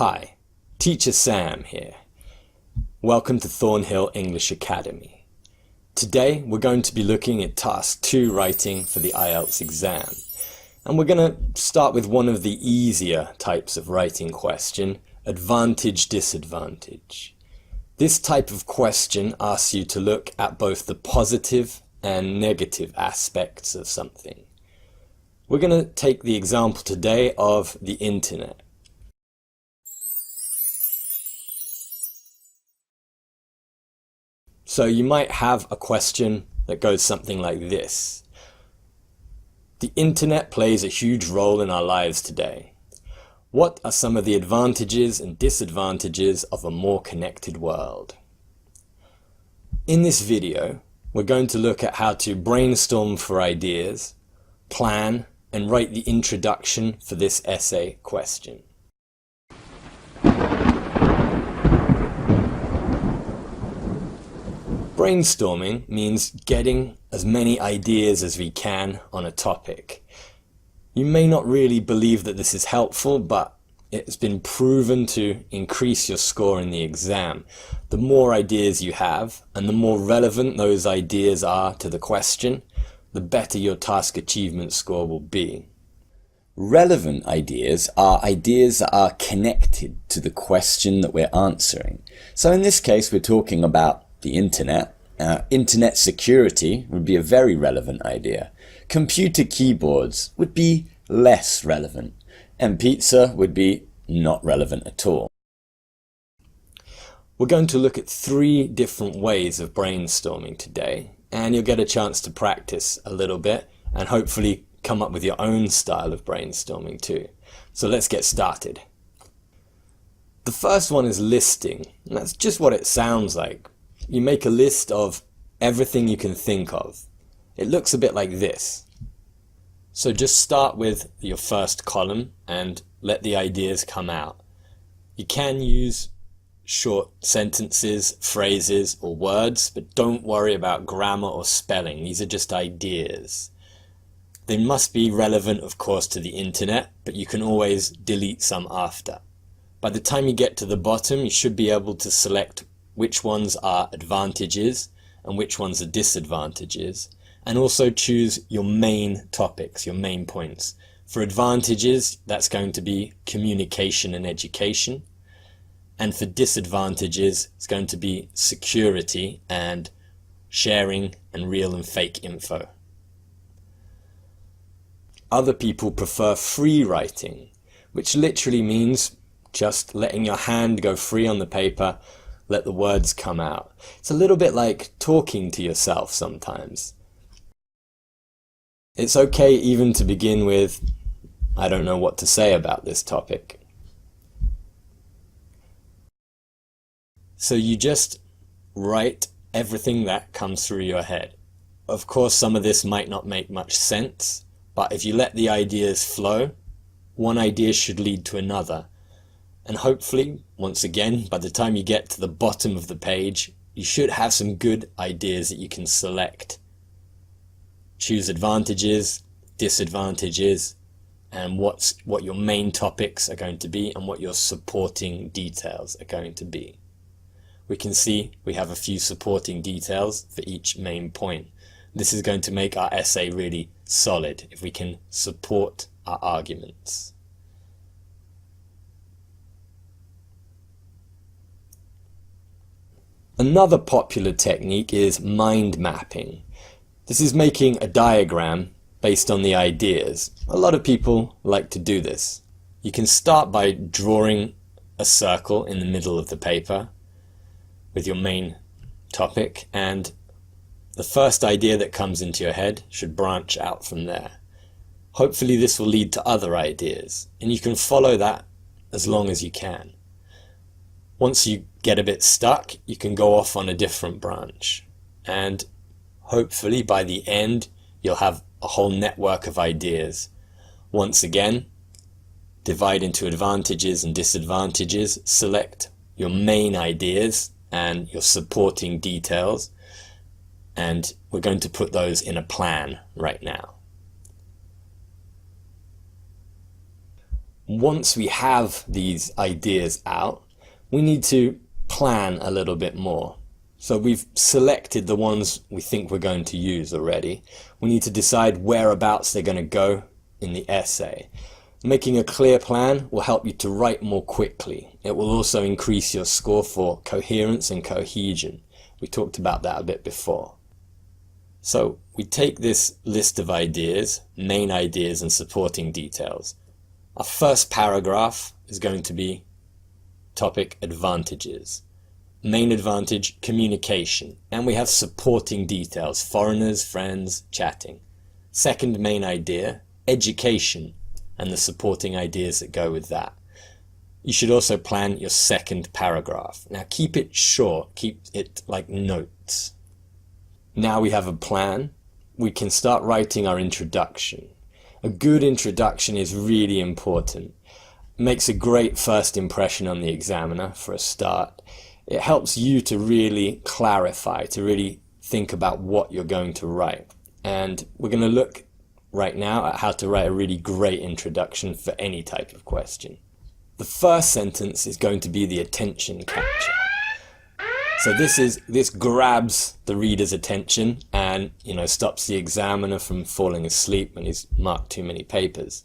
Hi, Teacher Sam here. Welcome to Thornhill English Academy. Today we're going to be looking at Task 2 writing for the IELTS exam. And we're going to start with one of the easier types of writing question, advantage-disadvantage. This type of question asks you to look at both the positive and negative aspects of something. We're going to take the example today of the internet. So you might have a question that goes something like this. The internet plays a huge role in our lives today. What are some of the advantages and disadvantages of a more connected world? In this video, we're going to look at how to brainstorm for ideas, plan, and write the introduction for this essay question. Brainstorming means getting as many ideas as we can on a topic. You may not really believe that this is helpful, but it's been proven to increase your score in the exam. The more ideas you have, and the more relevant those ideas are to the question, the better your task achievement score will be. Relevant ideas are ideas that are connected to the question that we're answering. So in this case, we're talking about the internet. Internet security would be a very relevant idea. Computer keyboards would be less relevant. And pizza would be not relevant at all. We're going to look at 3 different ways of brainstorming today, and you'll get a chance to practice a little bit and hopefully come up with your own style of brainstorming too. So let's get started. The first one is listing, and that's just what it sounds like. You make a list of everything you can think of. It looks a bit like this. So just start with your first column and let the ideas come out. You can use short sentences, phrases, or words, but don't worry about grammar or spelling. These are just ideas. They must be relevant, of course, to the internet, but you can always delete some after. By the time you get to the bottom, you should be able to select which ones are advantages and which ones are disadvantages, and also choose your main topics, your main points. For advantages, that's going to be communication and education, and for disadvantages, it's going to be security and sharing and real and fake info. Other people prefer free writing, which literally means just letting your hand go free on the paper, let the words come out. It's a little bit like talking to yourself sometimes. It's okay even to begin with, I don't know what to say about this topic. So you just write everything that comes through your head. Of course, some of this might not make much sense, but if you let the ideas flow, one idea should lead to another. And hopefully, once again, by the time you get to the bottom of the page, you should have some good ideas that you can select. Choose advantages, disadvantages, and what your main topics are going to be and what your supporting details are going to be. We can see we have a few supporting details for each main point. This is going to make our essay really solid if we can support our arguments. Another popular technique is mind mapping. This is making a diagram based on the ideas. A lot of people like to do this. You can start by drawing a circle in the middle of the paper with your main topic, and the first idea that comes into your head should branch out from there. Hopefully this will lead to other ideas, and you can follow that as long as you can. Once you get a bit stuck, you can go off on a different branch, and hopefully by the end you'll have a whole network of ideas. Once again, divide into advantages and disadvantages, select your main ideas and your supporting details, and we're going to put those in a plan right now. Once we have these ideas out, we need to plan a little bit more. So we've selected the ones we think we're going to use already. We need to decide whereabouts they're going to go in the essay. Making a clear plan will help you to write more quickly. It will also increase your score for coherence and cohesion. We talked about that a bit before. So we take this list of ideas, main ideas and supporting details. Our first paragraph is going to be topic advantages. Main advantage, communication. And we have supporting details, foreigners, friends, chatting. Second main idea, education, and the supporting ideas that go with that. You should also plan your second paragraph. Now keep it short, keep it like notes. Now we have a plan, we can start writing our introduction. A good introduction is really important. It makes a great first impression on the examiner for a start. It helps you to really clarify, to really think about what you're going to write. And we're going to look right now at how to write a really great introduction for any type of question. The first sentence is going to be the attention capture. So this grabs the reader's attention and, stops the examiner from falling asleep when he's marked too many papers.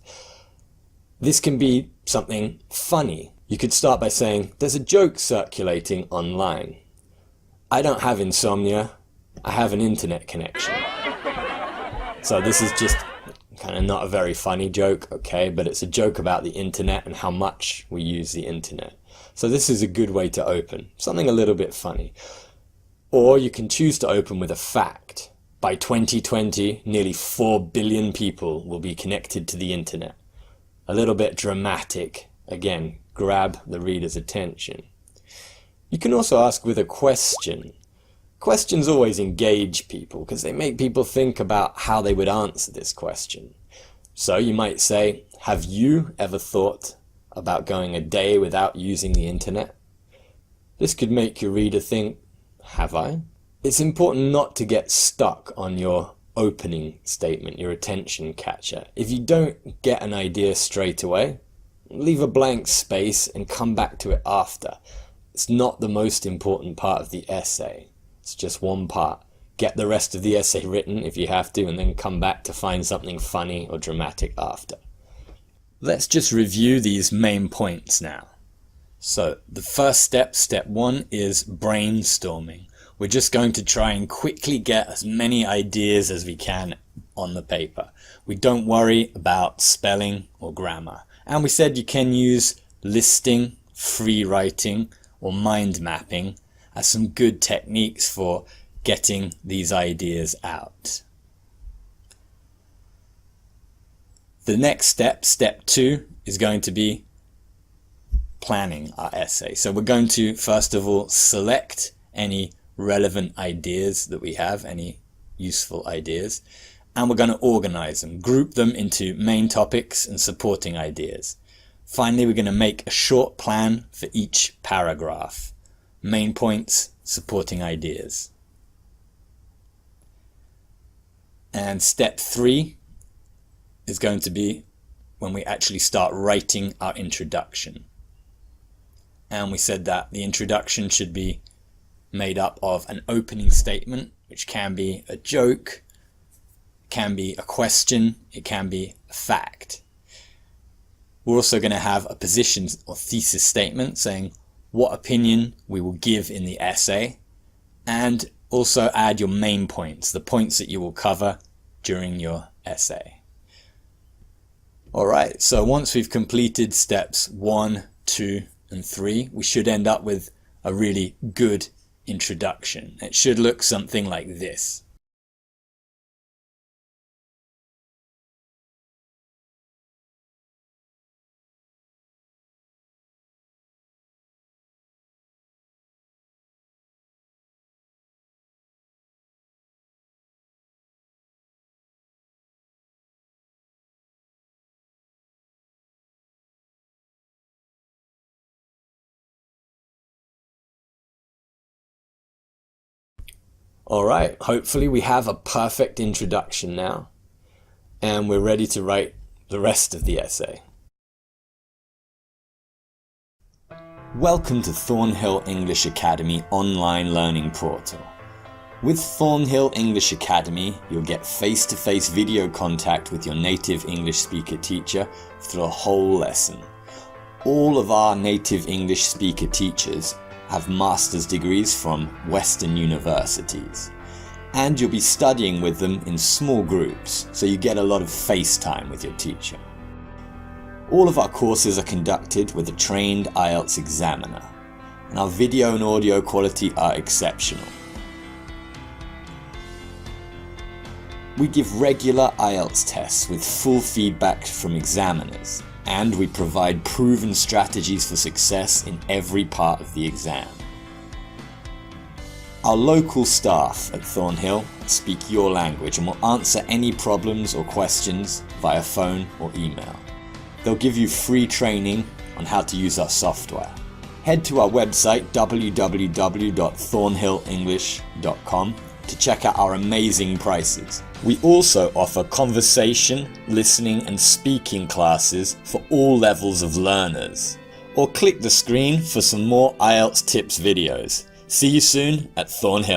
This can be something funny. You could start by saying, there's a joke circulating online. I don't have insomnia, I have an internet connection. So this is just kind of not a very funny joke, okay, but it's a joke about the internet and how much we use the internet. So this is a good way to open, something a little bit funny. Or you can choose to open with a fact. By 2020, nearly 4 billion people will be connected to the internet. A little bit dramatic, again, grab the reader's attention. You can also ask with a question. Questions always engage people because they make people think about how they would answer this question. So you might say, have you ever thought about going a day without using the internet? This could make your reader think, have I? It's important not to get stuck on your opening statement, your attention catcher. If you don't get an idea straight away, leave a blank space and come back to it after. It's not the most important part of the essay. It's just one part. Get the rest of the essay written if you have to, and then come back to find something funny or dramatic after. Let's just review these main points now. So the first step, step 1, is brainstorming. We're just going to try and quickly get as many ideas as we can on the paper. We don't worry about spelling or grammar. And we said you can use listing, free writing, or mind mapping as some good techniques for getting these ideas out. The next step, step 2, is going to be planning our essay. So we're going to first of all select any relevant ideas that we have, any useful ideas, and we're going to organize them, group them into main topics and supporting ideas. Finally, we're going to make a short plan for each paragraph. Main points, supporting ideas. And step 3 is going to be when we actually start writing our introduction. And we said that the introduction should be made up of an opening statement, which can be a joke, can be a question, it can be a fact. We're also going to have a position or thesis statement saying what opinion we will give in the essay, and also add your main points, the points that you will cover during your essay. Alright, so once we've completed steps 1, 2, and 3, we should end up with a really good introduction. It should look something like this. Alright, hopefully we have a perfect introduction now, and we're ready to write the rest of the essay. Welcome to Thornhill English Academy online learning portal. With Thornhill English Academy, you'll get face-to-face video contact with your native English speaker teacher through a whole lesson. All of our native English speaker teachers have master's degrees from Western universities. And you'll be studying with them in small groups, so you get a lot of face time with your teacher. All of our courses are conducted with a trained IELTS examiner, and our video and audio quality are exceptional. We give regular IELTS tests with full feedback from examiners, and we provide proven strategies for success in every part of the exam. Our local staff at Thornhill speak your language and will answer any problems or questions via phone or email. They'll give you free training on how to use our software. Head to our website www.thornhillenglish.com to check out our amazing prices. We also offer conversation, listening and speaking classes for all levels of learners. Or click the screen for some more IELTS tips videos. See you soon at Thornhill.